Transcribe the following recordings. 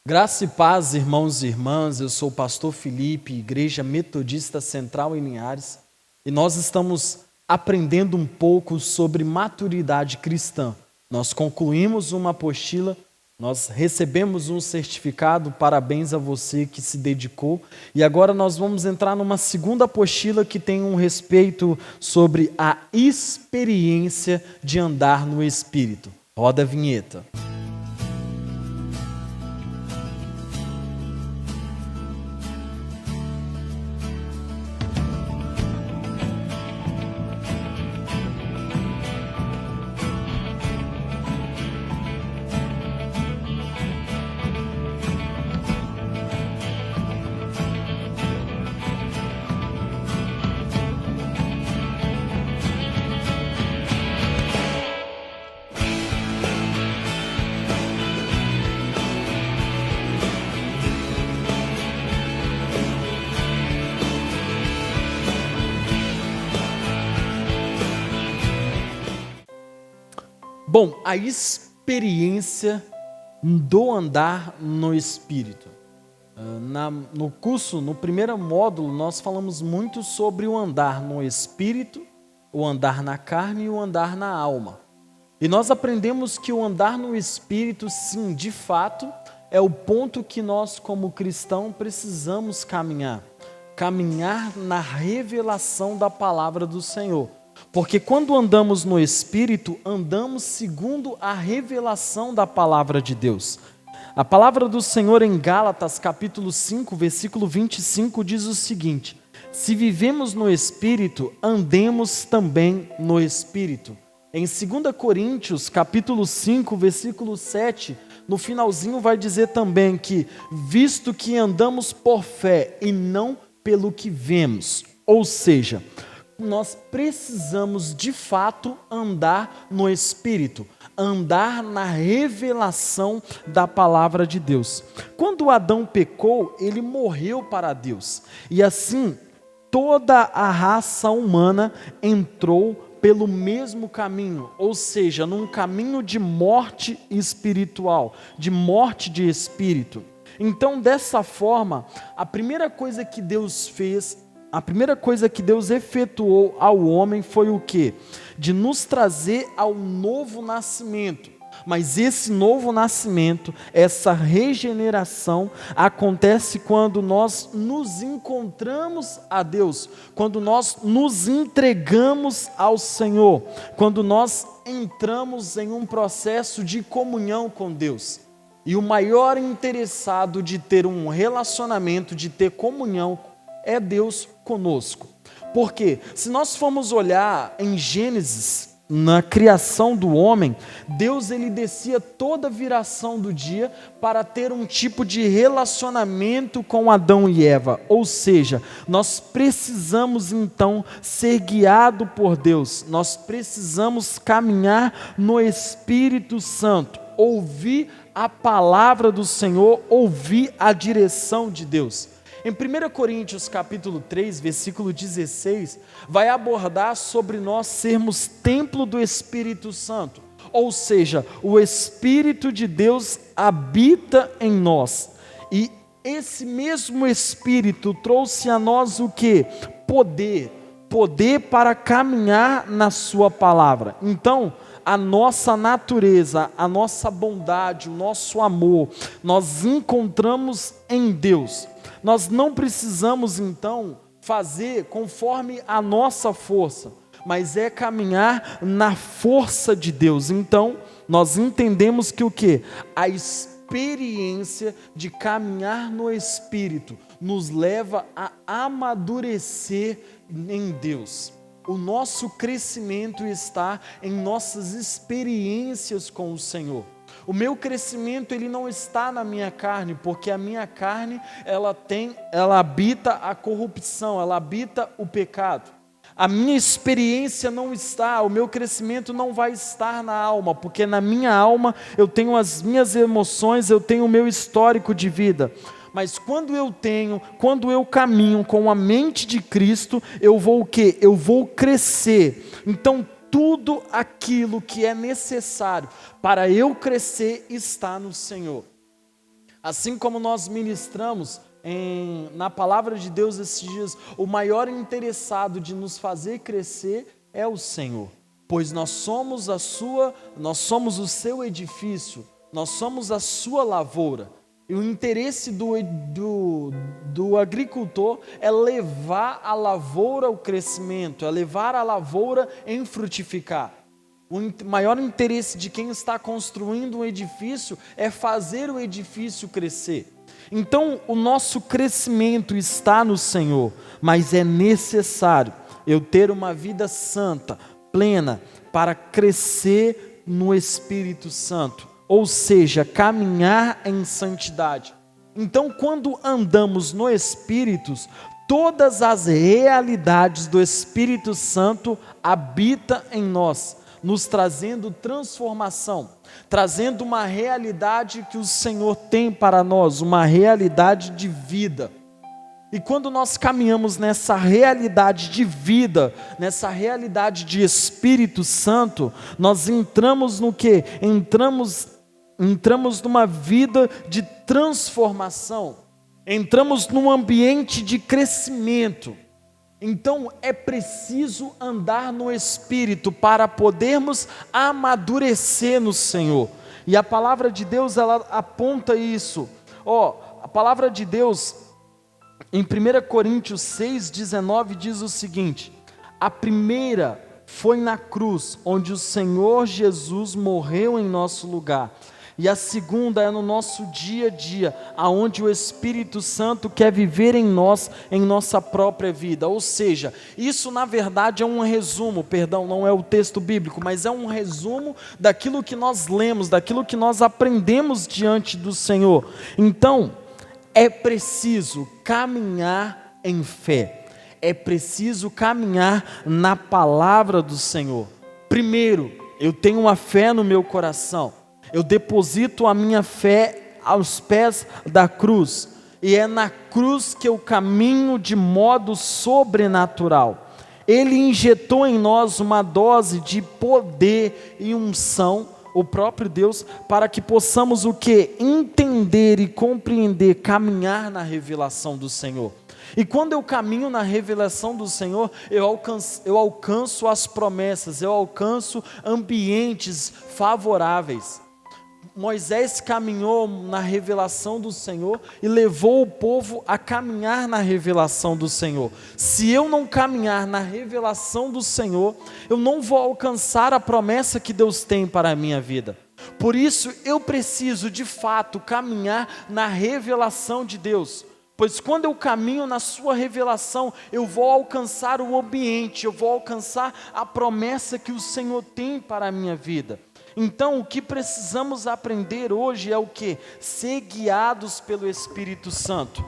Graça e paz, irmãos e irmãs, eu sou o pastor Felipe, Igreja Metodista Central em Linhares, e nós estamos aprendendo um pouco sobre maturidade cristã. Nós concluímos uma apostila, nós recebemos um certificado, parabéns a você que se dedicou, e agora nós vamos entrar numa segunda apostila que tem um respeito sobre a experiência de andar no Espírito. Roda a vinheta. Bom, a experiência do andar no Espírito. No curso, no primeiro módulo, nós falamos muito sobre o andar no Espírito, o andar na carne e o andar na alma. E nós aprendemos que o andar no Espírito, sim, de fato, é o ponto que nós, como cristão, precisamos caminhar. Caminhar na revelação da palavra do Senhor. Porque quando andamos no Espírito, andamos segundo a revelação da palavra de Deus. A palavra do Senhor em Gálatas, capítulo 5, versículo 25, diz o seguinte: se vivemos no Espírito, andemos também no Espírito. Em 2 Coríntios, capítulo 5, versículo 7, no finalzinho vai dizer também que, visto que andamos por fé e não pelo que vemos, ou seja, nós precisamos de fato andar no Espírito, andar na revelação da palavra de Deus. Quando Adão pecou, ele morreu para Deus, e assim toda a raça humana entrou pelo mesmo caminho, ou seja, num caminho de morte espiritual, de morte de espírito. Então, dessa forma, a primeira coisa que Deus fez, a primeira coisa que Deus efetuou ao homem foi o quê? De nos trazer ao novo nascimento. Mas esse novo nascimento, essa regeneração, acontece quando nós nos encontramos a Deus, quando nós nos entregamos ao Senhor, quando nós entramos em um processo de comunhão com Deus. E o maior interessado de ter um relacionamento, de ter comunhão, é Deus conosco. Porque se nós formos olhar em Gênesis, na criação do homem, Deus ele descia toda a viração do dia para ter um tipo de relacionamento com Adão e Eva. Ou seja, nós precisamos então ser guiados por Deus. Nós precisamos caminhar no Espírito Santo, ouvir a palavra do Senhor, ouvir a direção de Deus. Em 1 Coríntios capítulo 3, versículo 16, vai abordar sobre nós sermos templo do Espírito Santo. Ou seja, o Espírito de Deus habita em nós. E esse mesmo Espírito trouxe a nós o quê? Poder para caminhar na sua palavra. Então, a nossa natureza, a nossa bondade, o nosso amor, nós encontramos em Deus. Nós não precisamos, então, fazer conforme a nossa força, mas é caminhar na força de Deus. Então, nós entendemos que o quê? A experiência de caminhar no Espírito nos leva a amadurecer em Deus. O nosso crescimento está em nossas experiências com o Senhor. O meu crescimento ele não está na minha carne, porque a minha carne ela habita a corrupção, ela habita o pecado. A minha experiência não está, o meu crescimento não vai estar na alma, porque na minha alma eu tenho as minhas emoções, eu tenho o meu histórico de vida. Mas quando eu caminho com a mente de Cristo, eu vou o quê? Eu vou crescer. Então, tudo aquilo que é necessário para eu crescer está no Senhor. Assim como nós ministramos na palavra de Deus esses dias, o maior interessado de nos fazer crescer é o Senhor, pois nós somos o seu edifício, nós somos a sua lavoura. E o interesse do agricultor é levar a lavoura ao crescimento, é levar a lavoura em frutificar. O maior interesse de quem está construindo um edifício é fazer o edifício crescer. Então, o nosso crescimento está no Senhor, mas é necessário eu ter uma vida santa, plena, para crescer no Espírito Santo, ou seja, caminhar em santidade. Então, quando andamos no Espírito, todas as realidades do Espírito Santo habitam em nós, nos trazendo transformação, trazendo uma realidade que o Senhor tem para nós, uma realidade de vida. E quando nós caminhamos nessa realidade de vida, nessa realidade de Espírito Santo, nós entramos no quê? Entramos numa vida de transformação, entramos num ambiente de crescimento. Então é preciso andar no Espírito para podermos amadurecer no Senhor. E a palavra de Deus, ela aponta isso. A palavra de Deus, em 1 Coríntios 6,19, diz o seguinte: a primeira foi na cruz, onde o Senhor Jesus morreu em nosso lugar. E a segunda é no nosso dia a dia, aonde o Espírito Santo quer viver em nós, em nossa própria vida. Ou seja, isso na verdade é um resumo, não é o texto bíblico, mas é um resumo daquilo que nós lemos, daquilo que nós aprendemos diante do Senhor. Então, é preciso caminhar em fé, é preciso caminhar na palavra do Senhor. Primeiro, eu tenho uma fé no meu coração, eu deposito a minha fé aos pés da cruz, e é na cruz que eu caminho de modo sobrenatural. Ele injetou em nós uma dose de poder e unção, o próprio Deus, para que possamos o quê? Entender e compreender, caminhar na revelação do Senhor. E quando eu caminho na revelação do Senhor, eu alcanço as promessas, eu alcanço ambientes favoráveis. Moisés caminhou na revelação do Senhor e levou o povo a caminhar na revelação do Senhor. Se eu não caminhar na revelação do Senhor, eu não vou alcançar a promessa que Deus tem para a minha vida. Por isso, eu preciso de fato caminhar na revelação de Deus. Pois quando eu caminho na sua revelação, eu vou alcançar o ambiente, eu vou alcançar a promessa que o Senhor tem para a minha vida. Então, o que precisamos aprender hoje é o quê? Ser guiados pelo Espírito Santo.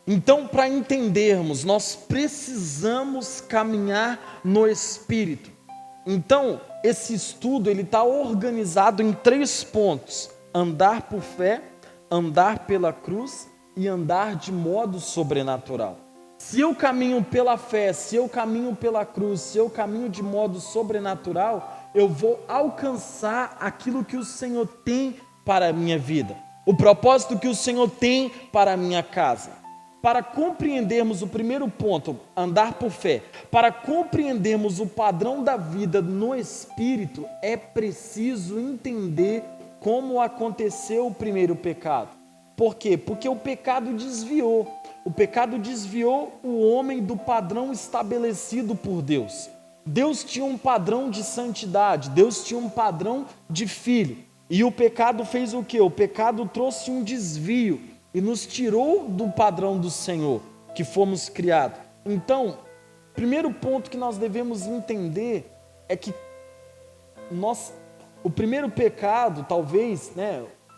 Então, para entendermos, nós precisamos caminhar no Espírito. Então, esse estudo ele está organizado em 3 pontos: andar por fé, andar pela cruz e andar de modo sobrenatural. Se eu caminho pela fé, se eu caminho pela cruz, se eu caminho de modo sobrenatural, eu vou alcançar aquilo que o Senhor tem para a minha vida, o propósito que o Senhor tem para a minha casa. Para compreendermos o primeiro ponto, andar por fé, para compreendermos o padrão da vida no Espírito, é preciso entender como aconteceu o primeiro pecado. Por quê? Porque o pecado desviou o homem do padrão estabelecido por Deus. Deus tinha um padrão de santidade, Deus tinha um padrão de filho, e o pecado fez o quê? O pecado trouxe um desvio e nos tirou do padrão do Senhor, que fomos criados. Então, primeiro ponto que nós devemos entender é que o primeiro pecado, talvez,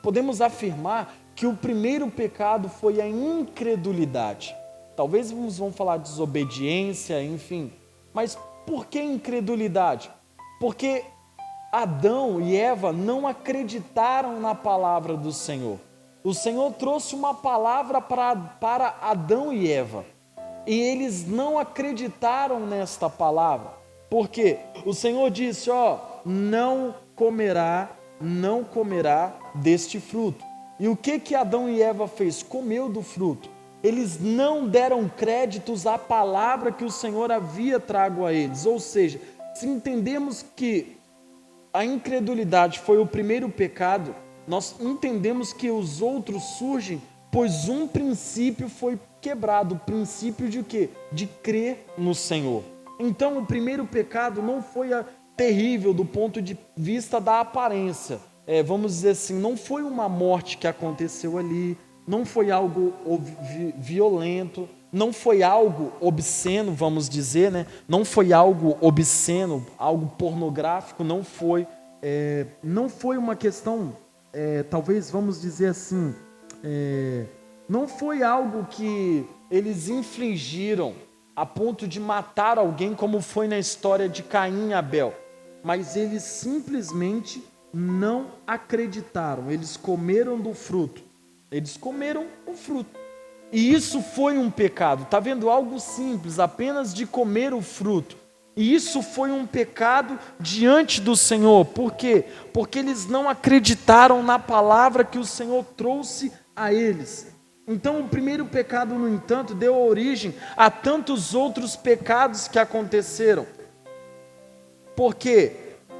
podemos afirmar que o primeiro pecado foi a incredulidade. Talvez vamos falar de desobediência, enfim, mas por que incredulidade? Porque Adão e Eva não acreditaram na palavra do Senhor. O Senhor trouxe uma palavra para Adão e Eva, e eles não acreditaram nesta palavra. Por quê? O Senhor disse, não comerá deste fruto. E o que Adão e Eva fez? Comeu do fruto. Eles não deram créditos à palavra que o Senhor havia trago a eles. Ou seja, se entendemos que a incredulidade foi o primeiro pecado, nós entendemos que os outros surgem, pois um princípio foi quebrado. O princípio de quê? De crer no Senhor. Então o primeiro pecado não foi terrível do ponto de vista da aparência. Vamos dizer assim, não foi uma morte que aconteceu ali, não foi algo violento, não foi algo obsceno, vamos dizer, né? Não foi algo obsceno, algo pornográfico, não foi uma questão, talvez vamos dizer assim, não foi algo que eles infligiram a ponto de matar alguém, como foi na história de Caim e Abel, mas eles simplesmente não acreditaram, eles comeram do fruto, eles comeram o fruto, e isso foi um pecado. Está vendo? Algo simples, apenas de comer o fruto, e isso foi um pecado diante do Senhor. Por quê? Porque eles não acreditaram na palavra que o Senhor trouxe a eles. Então o primeiro pecado, no entanto, deu origem a tantos outros pecados que aconteceram. Porque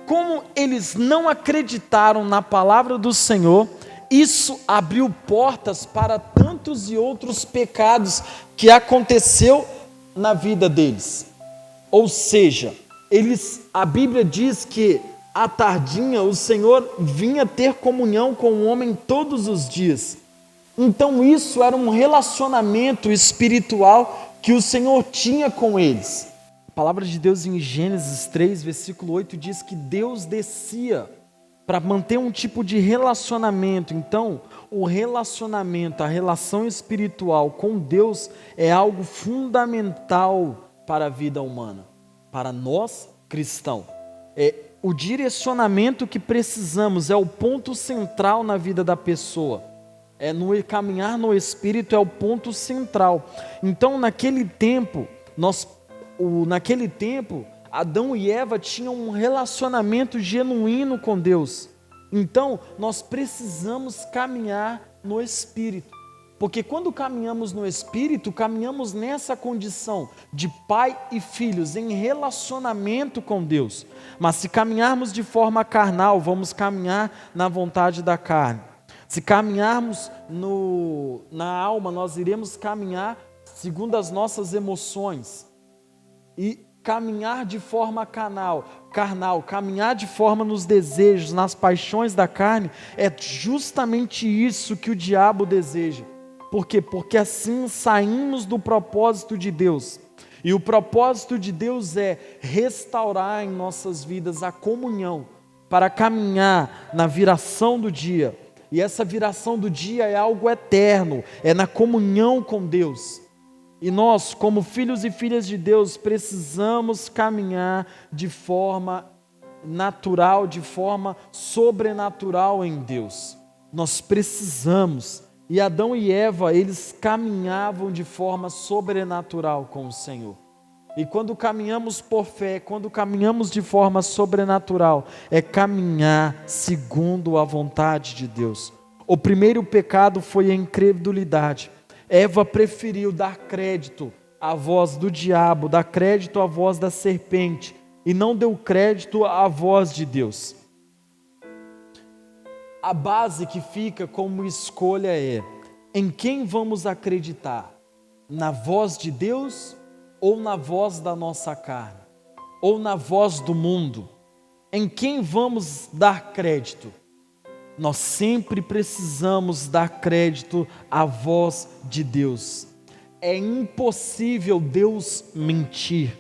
como eles não acreditaram na palavra do Senhor, isso abriu portas para tantos e outros pecados que aconteceu na vida deles. Ou seja, a Bíblia diz que à tardinha o Senhor vinha ter comunhão com o homem todos os dias. Então isso era um relacionamento espiritual que o Senhor tinha com eles. A palavra de Deus em Gênesis 3, versículo 8 diz que Deus descia para manter um tipo de relacionamento. Então, o relacionamento, a relação espiritual com Deus é algo fundamental para a vida humana, para nós cristãos. O direcionamento que precisamos é o ponto central na vida da pessoa. No caminhar no Espírito é o ponto central. Então, naquele tempo, Adão e Eva tinham um relacionamento genuíno com Deus. Então, nós precisamos caminhar no Espírito. Porque quando caminhamos no Espírito, caminhamos nessa condição de pai e filhos, em relacionamento com Deus. Mas se caminharmos de forma carnal, vamos caminhar na vontade da carne. Se caminharmos na alma, nós iremos caminhar segundo as nossas emoções. E caminhar de forma carnal, caminhar de forma nos desejos, nas paixões da carne, é justamente isso que o diabo deseja. Por quê? Porque assim saímos do propósito de Deus. E o propósito de Deus é restaurar em nossas vidas a comunhão, para caminhar na viração do dia. E essa viração do dia é algo eterno, é na comunhão com Deus. E nós, como filhos e filhas de Deus, precisamos caminhar de forma natural, de forma sobrenatural em Deus. Nós precisamos. E Adão e Eva, eles caminhavam de forma sobrenatural com o Senhor. E quando caminhamos por fé, quando caminhamos de forma sobrenatural, é caminhar segundo a vontade de Deus. O primeiro pecado foi a incredulidade. Eva preferiu dar crédito à voz do diabo, dar crédito à voz da serpente, e não deu crédito à voz de Deus. A base que fica como escolha é: em quem vamos acreditar? Na voz de Deus ou na voz da nossa carne? Ou na voz do mundo? Em quem vamos dar crédito? Nós sempre precisamos dar crédito à voz de Deus. É impossível Deus mentir.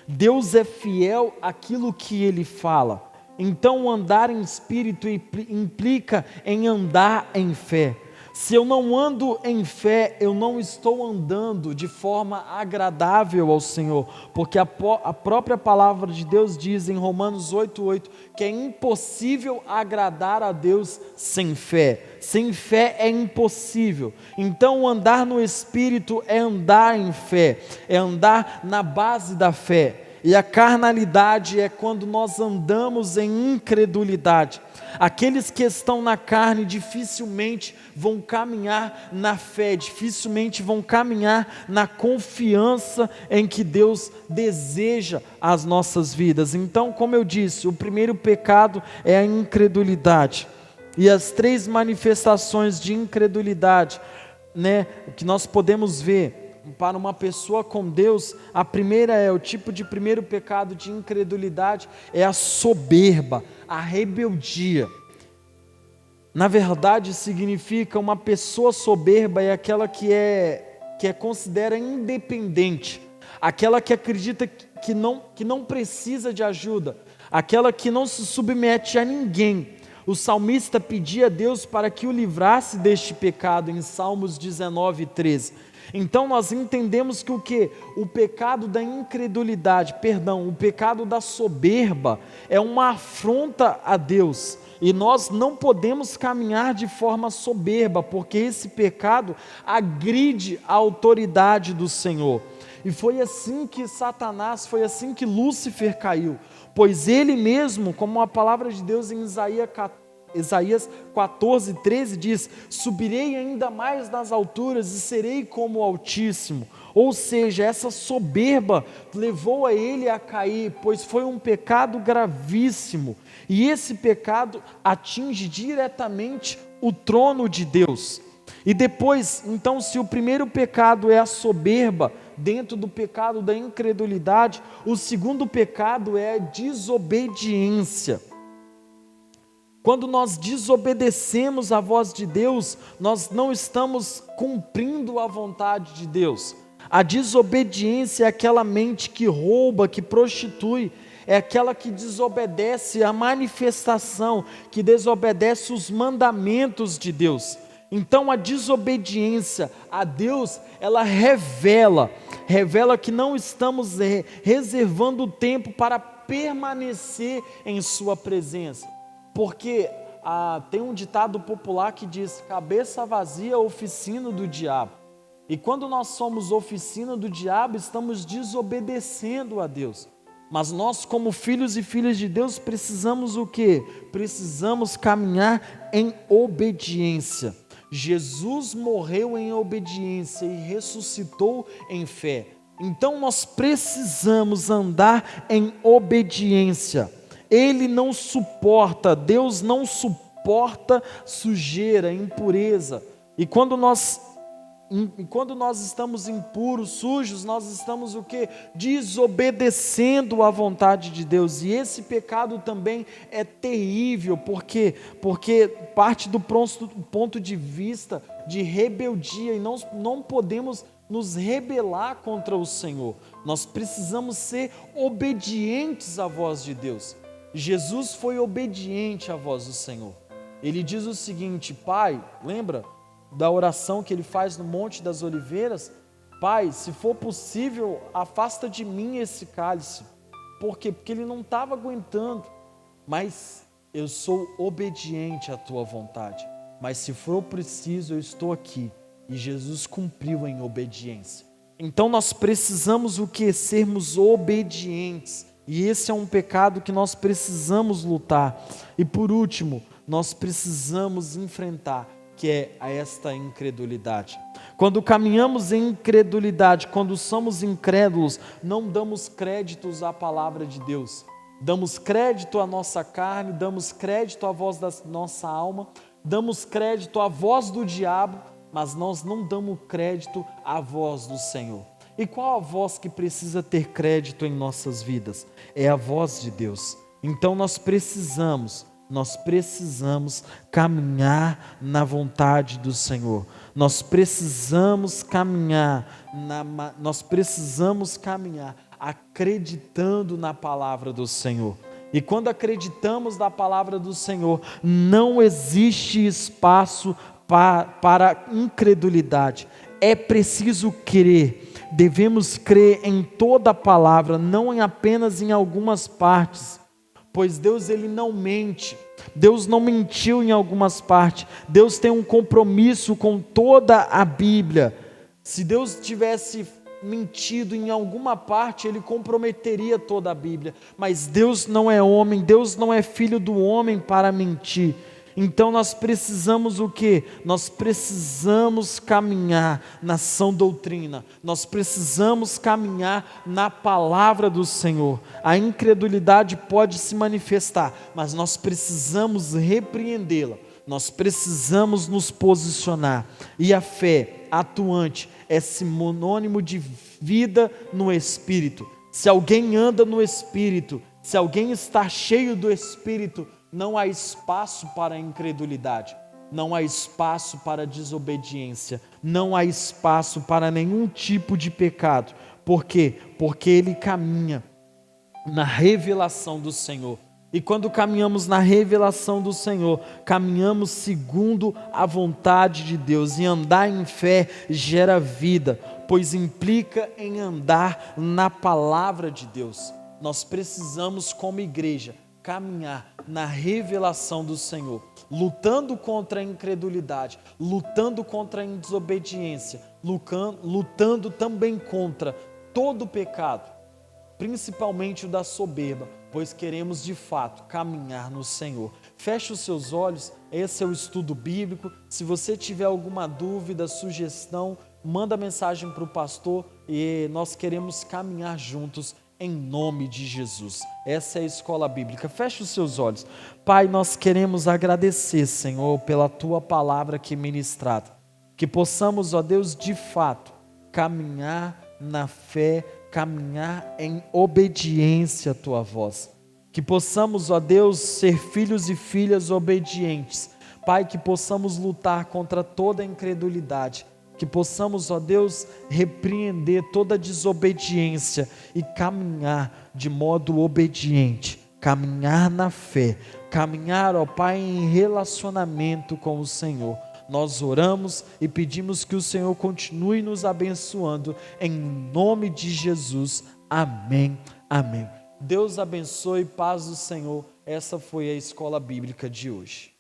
Deus é fiel àquilo que Ele fala. Então, andar em espírito implica em andar em fé. Se eu não ando em fé, eu não estou andando de forma agradável ao Senhor, porque a própria palavra de Deus diz em Romanos 8:8 que é impossível agradar a Deus sem fé. Sem fé é impossível. Então, andar no Espírito é andar em fé, é andar na base da fé. E a carnalidade é quando nós andamos em incredulidade. Aqueles que estão na carne dificilmente vão caminhar na fé, dificilmente vão caminhar na confiança em que Deus deseja as nossas vidas. Então, como eu disse, o primeiro pecado é a incredulidade. E as 3 manifestações de incredulidade, que nós podemos ver para uma pessoa com Deus, a primeira o tipo de primeiro pecado de incredulidade é a soberba, a rebeldia. Na verdade, significa uma pessoa soberba é aquela que considera independente, aquela que acredita que não precisa de ajuda, aquela que não se submete a ninguém. O salmista pedia a Deus para que o livrasse deste pecado em Salmos 19:13. Então nós entendemos que o pecado da incredulidade, o pecado da soberba é uma afronta a Deus. E nós não podemos caminhar de forma soberba, porque esse pecado agride a autoridade do Senhor. E foi assim que Satanás, foi assim que Lúcifer caiu, pois ele mesmo, como a palavra de Deus em Isaías 14:13 diz: subirei ainda mais nas alturas e serei como o Altíssimo. Ou seja, essa soberba levou a ele a cair, pois foi um pecado gravíssimo, e esse pecado atinge diretamente o trono de Deus. E depois, então, se o primeiro pecado é a soberba, dentro do pecado da incredulidade, o segundo pecado é a desobediência. Quando nós desobedecemos a voz de Deus, nós não estamos cumprindo a vontade de Deus. A desobediência é aquela mente que rouba, que prostitui, é aquela que desobedece a manifestação, que desobedece os mandamentos de Deus. Então a desobediência a Deus, ela revela que não estamos reservando tempo para permanecer em sua presença. Porque tem um ditado popular que diz: cabeça vazia, oficina do diabo. E quando nós somos oficina do diabo, estamos desobedecendo a Deus. Mas nós, como filhos e filhas de Deus, precisamos o quê? Precisamos caminhar em obediência. Jesus morreu em obediência e ressuscitou em fé. Então nós precisamos andar em obediência. Ele não suporta, Deus não suporta sujeira, impureza. E quando nós estamos impuros, sujos, nós estamos o quê? Desobedecendo a vontade de Deus. E esse pecado também é terrível, porque parte do ponto de vista de rebeldia, e não podemos nos rebelar contra o Senhor. Nós precisamos ser obedientes à voz de Deus. Jesus foi obediente à voz do Senhor. Ele diz o seguinte: Pai, lembra da oração que ele faz no Monte das Oliveiras? Pai, se for possível, afasta de mim esse cálice. Por quê? Porque ele não estava aguentando. Mas eu sou obediente à tua vontade. Mas se for preciso, eu estou aqui. E Jesus cumpriu em obediência. Então nós precisamos o quê? Sermos obedientes. E esse é um pecado que nós precisamos lutar. E por último, nós precisamos enfrentar, que é esta incredulidade. Quando caminhamos em incredulidade, quando somos incrédulos, não damos créditos à palavra de Deus. Damos crédito à nossa carne, damos crédito à voz da nossa alma, damos crédito à voz do diabo, mas nós não damos crédito à voz do Senhor. E qual a voz que precisa ter crédito em nossas vidas? É a voz de Deus. Então nós precisamos caminhar na vontade do Senhor. Nós precisamos caminhar acreditando na palavra do Senhor. E quando acreditamos na palavra do Senhor, não existe espaço para incredulidade. É preciso crer. Devemos crer em toda a palavra, não apenas em algumas partes. Pois Deus, ele não mente. Deus não mentiu em algumas partes. Deus tem um compromisso com toda a Bíblia. Se Deus tivesse mentido em alguma parte, ele comprometeria toda a Bíblia. Mas Deus não é homem, Deus não é filho do homem para mentir. Então nós precisamos o quê? Nós precisamos caminhar na sã doutrina, nós precisamos caminhar na palavra do Senhor. A incredulidade pode se manifestar, mas nós precisamos repreendê-la, nós precisamos nos posicionar. E a fé atuante é sinônimo de vida no Espírito. Se alguém anda no Espírito, se alguém está cheio do Espírito, não há espaço para a incredulidade, não há espaço para a desobediência, não há espaço para nenhum tipo de pecado. Por quê? Porque ele caminha na revelação do Senhor. E quando caminhamos na revelação do Senhor, caminhamos segundo a vontade de Deus. E andar em fé gera vida, pois implica em andar na palavra de Deus. Nós precisamos, como igreja, caminhar na revelação do Senhor, lutando contra a incredulidade, lutando contra a desobediência, lutando também contra todo o pecado, principalmente o da soberba, pois queremos de fato caminhar no Senhor. Feche os seus olhos, esse é o estudo bíblico. Se você tiver alguma dúvida, sugestão, manda mensagem para o pastor e nós queremos caminhar juntos em nome de Jesus. Essa é a escola bíblica. Feche os seus olhos. Pai, nós queremos agradecer, Senhor, pela Tua palavra aqui ministrada. Que possamos, ó Deus, de fato, caminhar na fé, caminhar em obediência à Tua voz. Que possamos, ó Deus, ser filhos e filhas obedientes. Pai, que possamos lutar contra toda a incredulidade. Que possamos, ó Deus, repreender toda desobediência e caminhar de modo obediente, caminhar na fé, caminhar, ó Pai, em relacionamento com o Senhor. Nós oramos e pedimos que o Senhor continue nos abençoando, em nome de Jesus. Amém, amém. Deus abençoe, paz do Senhor. Essa foi a escola bíblica de hoje.